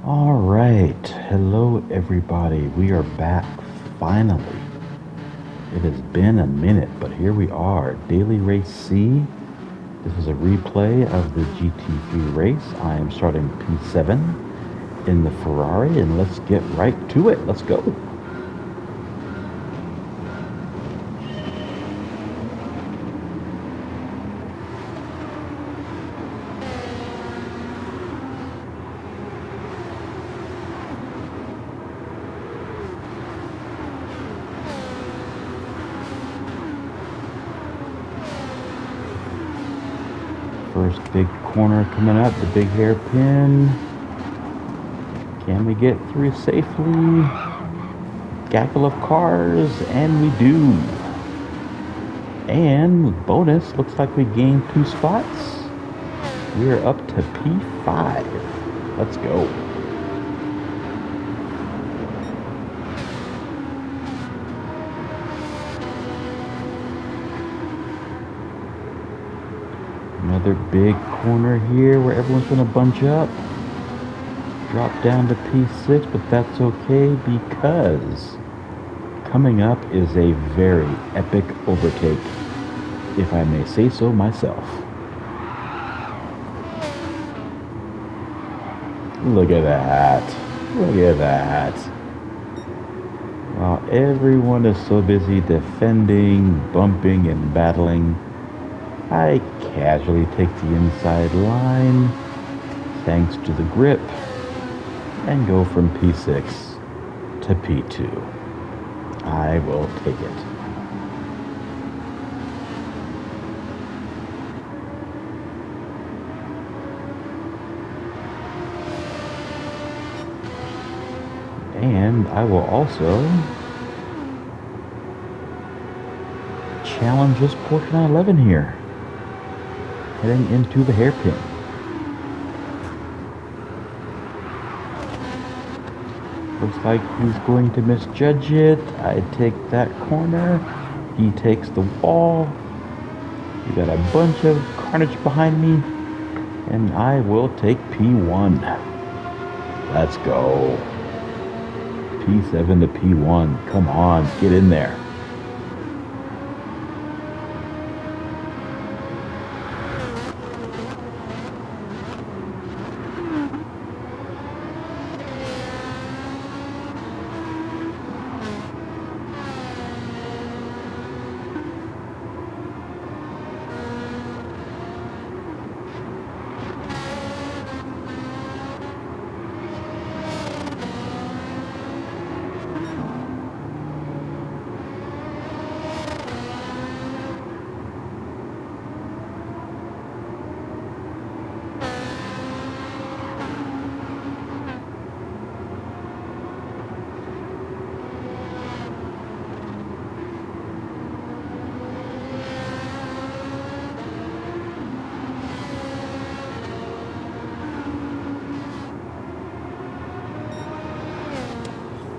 All right, hello everybody. We are back finally. It has been a minute, but here we are. Daily Race C. This is a replay of the GT3 race. I am starting P7 in the Ferrari, and let's get right to it. Let's go. First big corner coming up, the big hairpin. Can we get through safely? Gaggle of cars, and we do. And bonus, looks like we gained 2 spots. We are up to P5. Let's go. Another big corner here where everyone's going to bunch up. Drop down to P6, but that's okay because coming up is a very epic overtake, if I may say so myself. Look at that. Look at that. While everyone is so busy defending, bumping, and battling, I casually take the inside line, thanks to the grip, and go from P6 to P2. I will take it. And I will also challenge this Porsche 911 here, heading into the hairpin. Looks like he's going to misjudge it. I take that corner. He takes the wall. We got a bunch of carnage behind me, and I will take P1. Let's go. P7 to P1. Come on, get in there.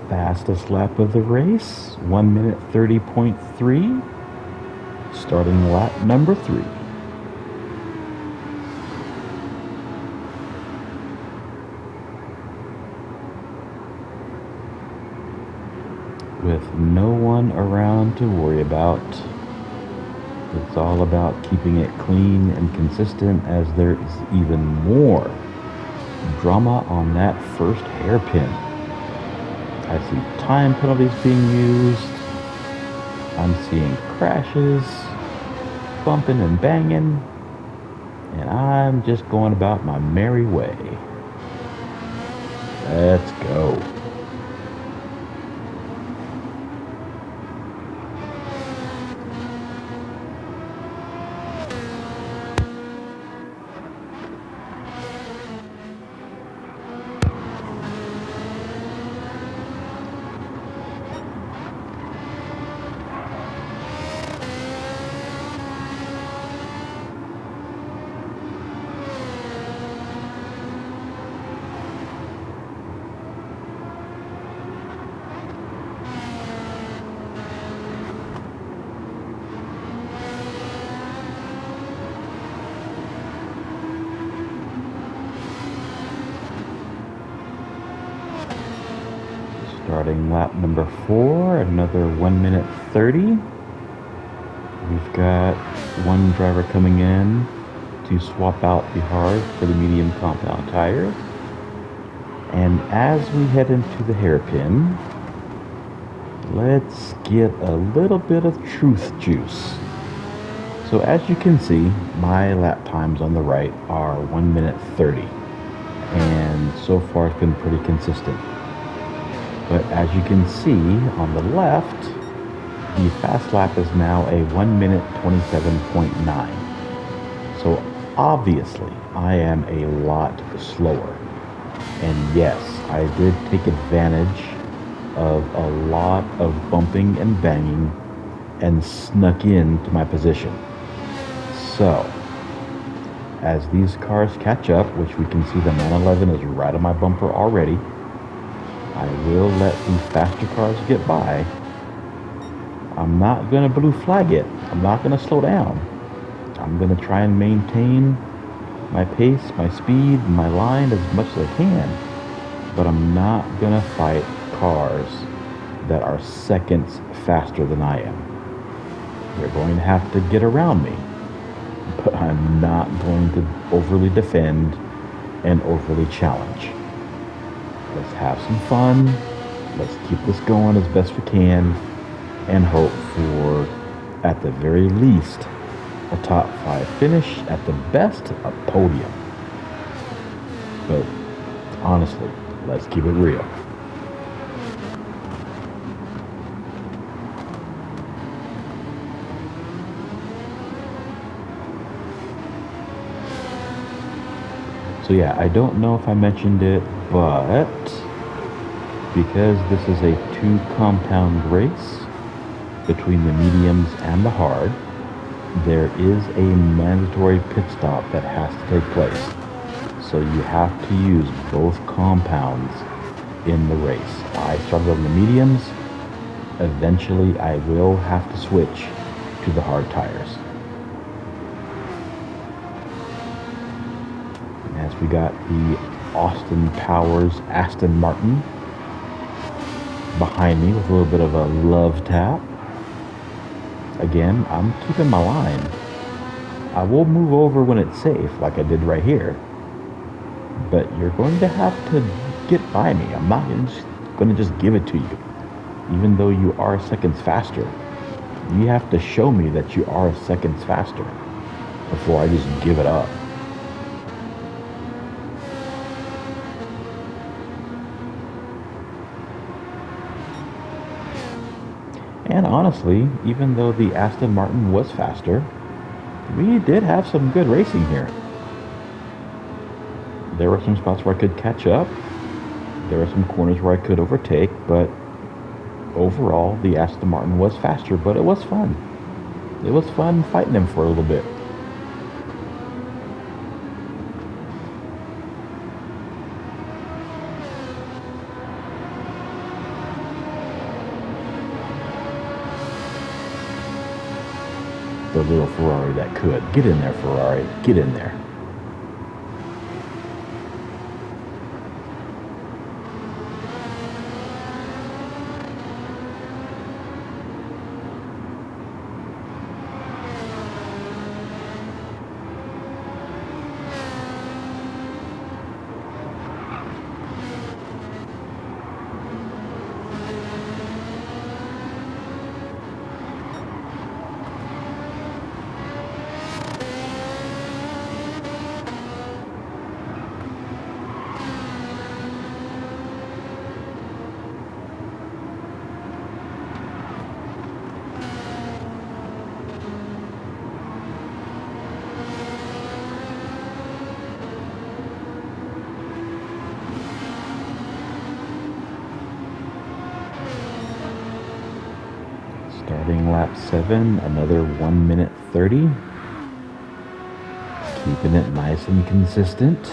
Fastest lap of the race, 1 minute 30.3, starting lap number 3. With no one around to worry about. It's all about keeping it clean and consistent, as there is even more drama on that first hairpin. I see time penalties being used. I'm seeing crashes, bumping and banging, and I'm just going about my merry way. Let's go. Starting lap number 4, another 1 minute 30. We've got one driver coming in to swap out the hard for the medium compound tire. And as we head into the hairpin, let's get a little bit of truth juice. So as you can see, my lap times on the right are 1 minute 30. And so far it's been pretty consistent. But as you can see on the left, the fast lap is now a 1 minute 27.9. So obviously I am a lot slower. And yes, I did take advantage of a lot of bumping and banging and snuck into my position. So, as these cars catch up, which we can see the 911 is right on my bumper already, I will let the faster cars get by. I'm not going to blue flag it. I'm not going to slow down. I'm going to try and maintain my pace, my speed, my line as much as I can. But I'm not going to fight cars that are seconds faster than I am. They're going to have to get around me. But I'm not going to overly defend and overly challenge. Let's have some fun. Let's keep this going as best we can and hope for, at the very least, a top 5 finish, at the best, a podium. But honestly, let's keep it real. So yeah, I don't know if I mentioned it, but because this is a 2 compound race between the mediums and the hard, there is a mandatory pit stop that has to take place. So you have to use both compounds in the race. I started on the mediums. Eventually I will have to switch to the hard tires. As we got the Austin Powers Aston Martin behind me with a little bit of a love tap. Again, I'm keeping my line. I will move over when it's safe, like I did right here. But you're going to have to get by me. I'm not going to just give it to you. Even though you are seconds faster, you have to show me that you are seconds faster before I just give it up. And honestly, even though the Aston Martin was faster, we did have some good racing here. There were some spots where I could catch up. There were some corners where I could overtake, but overall, the Aston Martin was faster, but it was fun. It was fun fighting him for a little bit. The little Ferrari that could. Get in there, Ferrari. Get in there. Starting lap 7, another 1 minute 30. Keeping it nice and consistent.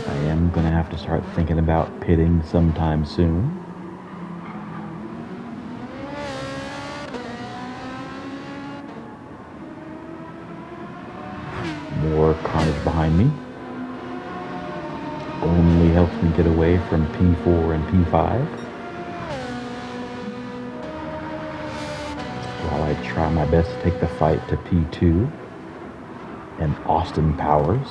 I am going to have to start thinking about pitting sometime soon. More carnage behind me. helps me get away from P4 and P5, while I try my best to take the fight to P2 and Austin Powers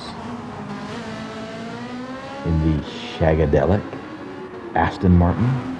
in the Shagadelic Aston Martin.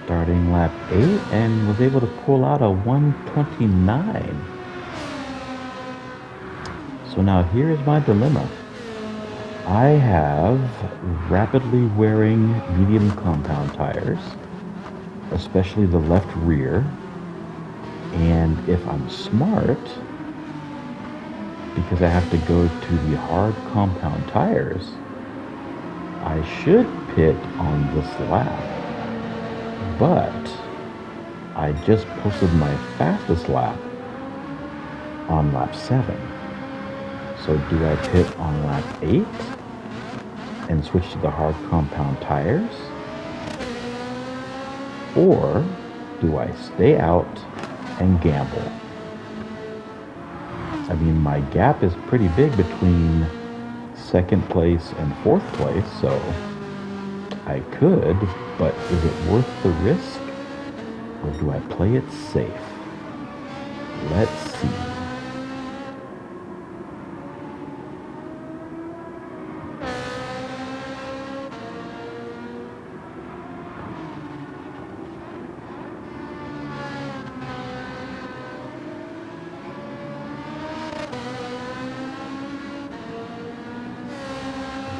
Starting lap 8 and was able to pull out a 129. So now here is my dilemma. I have rapidly wearing medium compound tires, especially the left rear, and if I'm smart, because I have to go to the hard compound tires, I should pit on this lap. But I just posted my fastest lap on lap 7. So do I pit on lap 8 and switch to the hard compound tires? Or do I stay out and gamble? I mean, my gap is pretty big between second place and fourth place, so I could, but is it worth the risk? Or do I play it safe? Let's see.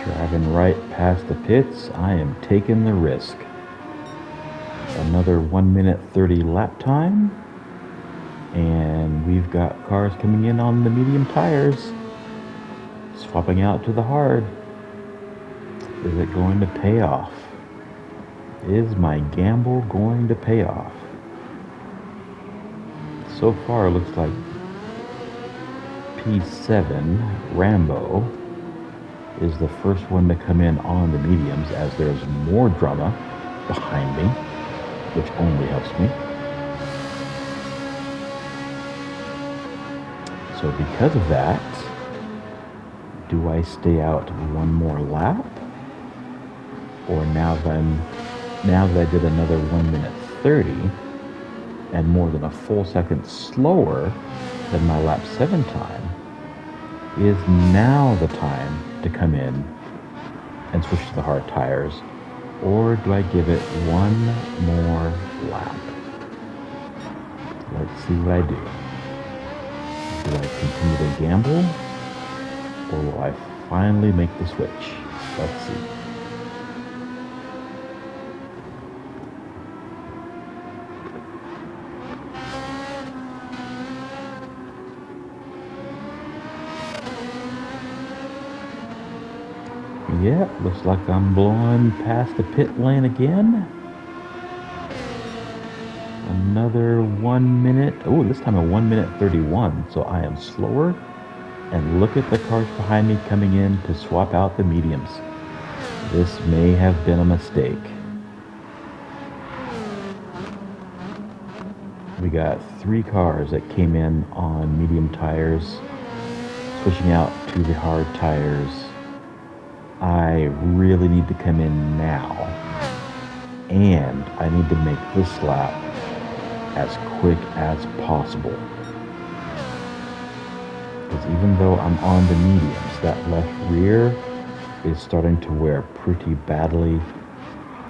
Driving right past the pits, I am taking the risk. Another 1 minute 30 lap time, and we've got cars coming in on the medium tires, swapping out to the hard. Is it going to pay off? Is my gamble going to pay off? So far it looks like P7 Rambo is the first one to come in on the mediums, as there's more drama behind me, which only helps me. So because of that, do I stay out one more lap? Or now that I did another 1 minute 30 and more than a full second slower than my lap 7 time, is now the time to come in and switch to the hard tires? Or do I give it one more lap? Let's see what I do. Do I continue to gamble? Or will I finally make the switch? Let's see. Yeah, looks like I'm blowing past the pit lane again. Another 1 minute. Oh, this time a 1 minute 31. So I am slower. And look at the cars behind me coming in to swap out the mediums. This may have been a mistake. We got 3 cars that came in on medium tires, switching out to the hard tires. I really need to come in now, and I need to make this lap as quick as possible, because even though I'm on the mediums, that left rear is starting to wear pretty badly,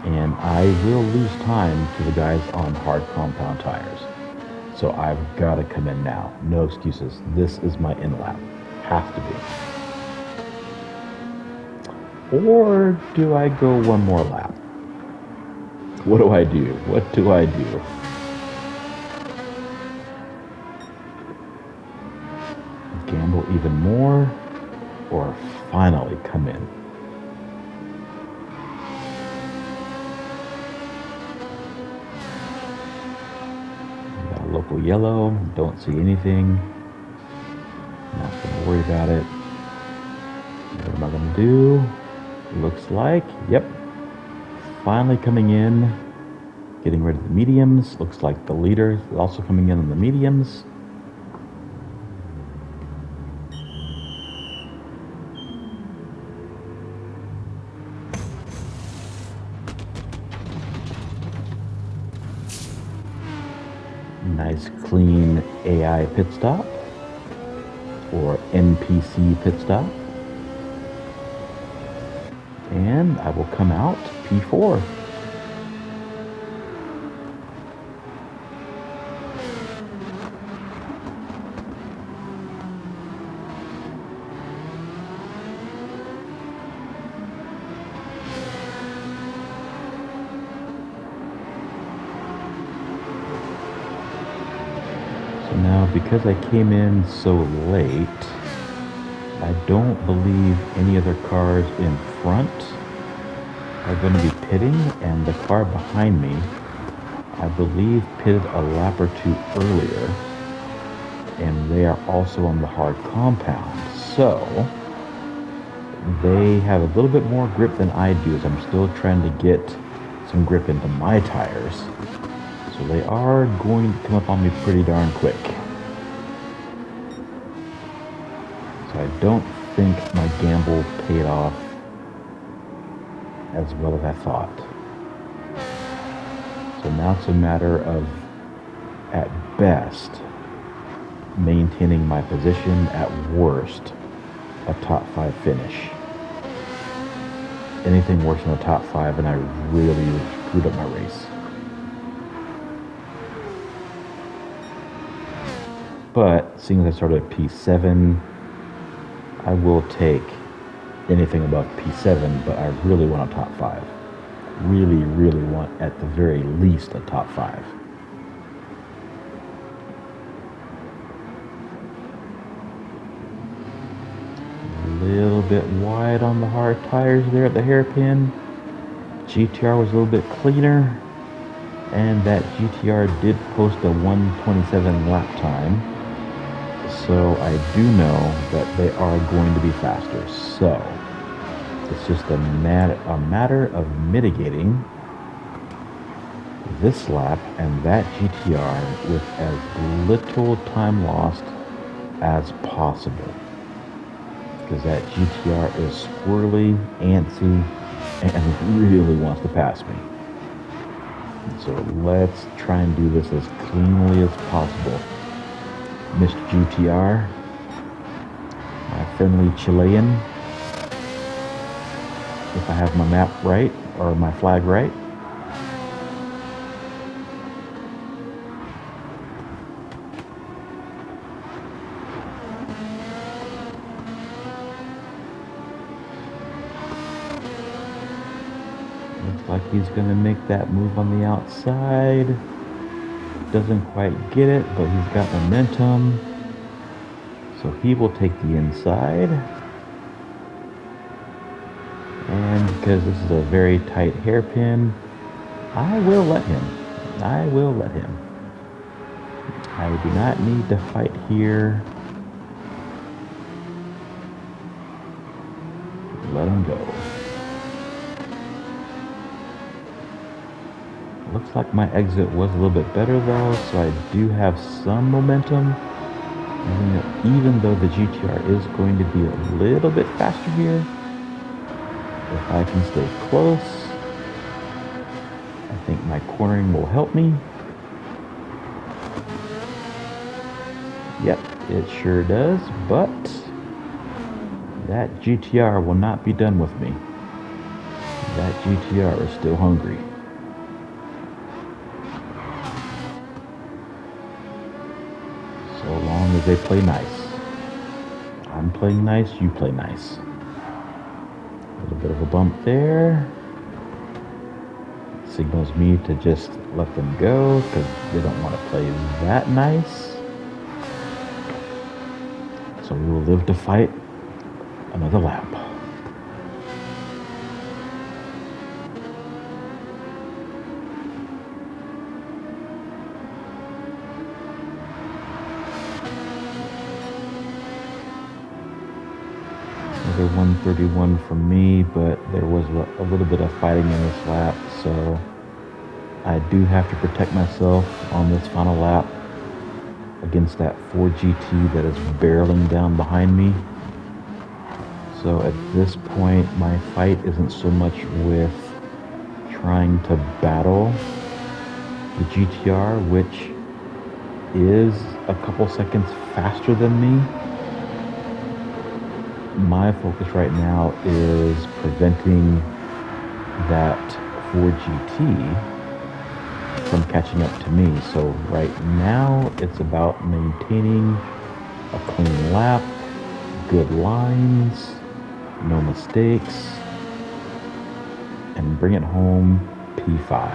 and I will lose time to the guys on hard compound tires. So I've got to come in now. No excuses. This is my in lap. Have to be. Or do I go one more lap? What do I do? What do I do? Gamble even more, or finally come in? Got a local yellow, don't see anything. Not gonna worry about it. What am I gonna do? Looks like, yep, finally coming in, getting rid of the mediums. Looks like the leader is also coming in on the mediums. Nice clean AI pit stop, or NPC pit stop. And I will come out P4. So now, because I came in so late, I don't believe any other cars in front are going to be pitting, and the car behind me, I believe, pitted a lap or two earlier, and they are also on the hard compound. So they have a little bit more grip than I do, as I'm still trying to get some grip into my tires. So they are going to come up on me pretty darn quick. So I don't think my gamble paid off as well as I thought. So now it's a matter of, at best, maintaining my position, at worst, a top 5 finish. Anything worse than a top 5 and I really screwed up my race. But seeing as I started at P7, I will take anything above P7, but I really want a top 5. Really want, at the very least, a top 5. A little bit wide on the hard tires there at the hairpin. GTR was a little bit cleaner, and that GTR did post a 1:27 lap time. So I do know that they are going to be faster. So it's just a matter of mitigating this lap and that GTR with as little time lost as possible. Because that GTR is squirrely, antsy, and really wants to pass me. So let's try and do this as cleanly as possible. Mr. GTR, my friendly Chilean, if I have my map right, or my flag right. Looks like he's going to make that move on the outside. Doesn't quite get it, but he's got momentum. So he will take the inside. And because this is a very tight hairpin, I will let him. I will let him. I do not need to fight here. Let him go. Looks like my exit was a little bit better though, so I do have some momentum. And even though the GTR is going to be a little bit faster here, if I can stay close, I think my cornering will help me. Yep, it sure does, but that GTR will not be done with me. That GTR is still hungry. So long as they play nice. I'm playing nice, you play nice. A little bit of a bump there. signals me to just let them go because they don't want to play that nice. So we will live to fight another lap. Another 131 from me, but there was a little bit of fighting in this lap, so I do have to protect myself on this final lap against that Ford GT that is barreling down behind me. So at this point, my fight isn't so much with trying to battle the GTR, which is a couple seconds faster than me. My focus right now is preventing that Ford GT from catching up to me. So right now it's about maintaining a clean lap, good lines, no mistakes, and bring it home P5.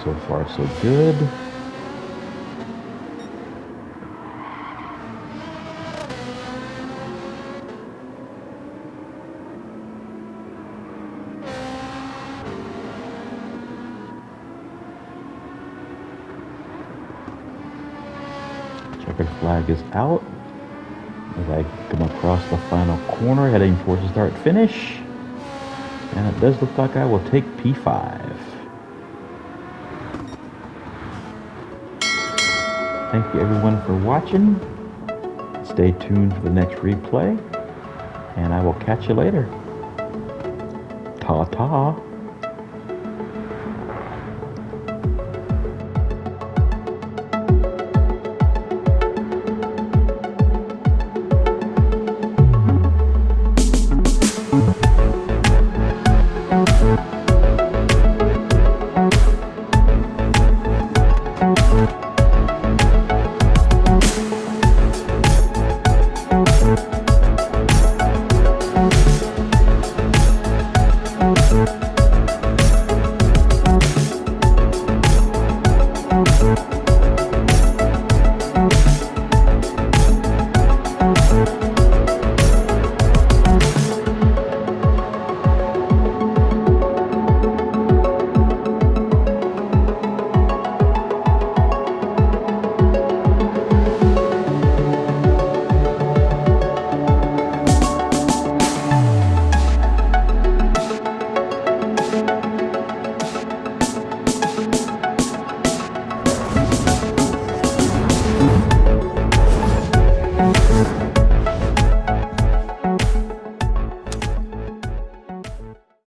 So far so good. Checkered flag is out as I come across the final corner heading towards the start finish, and it does look like I will take P5. Thank you everyone for watching. Stay tuned for the next replay, and I will catch you later. Ta-ta.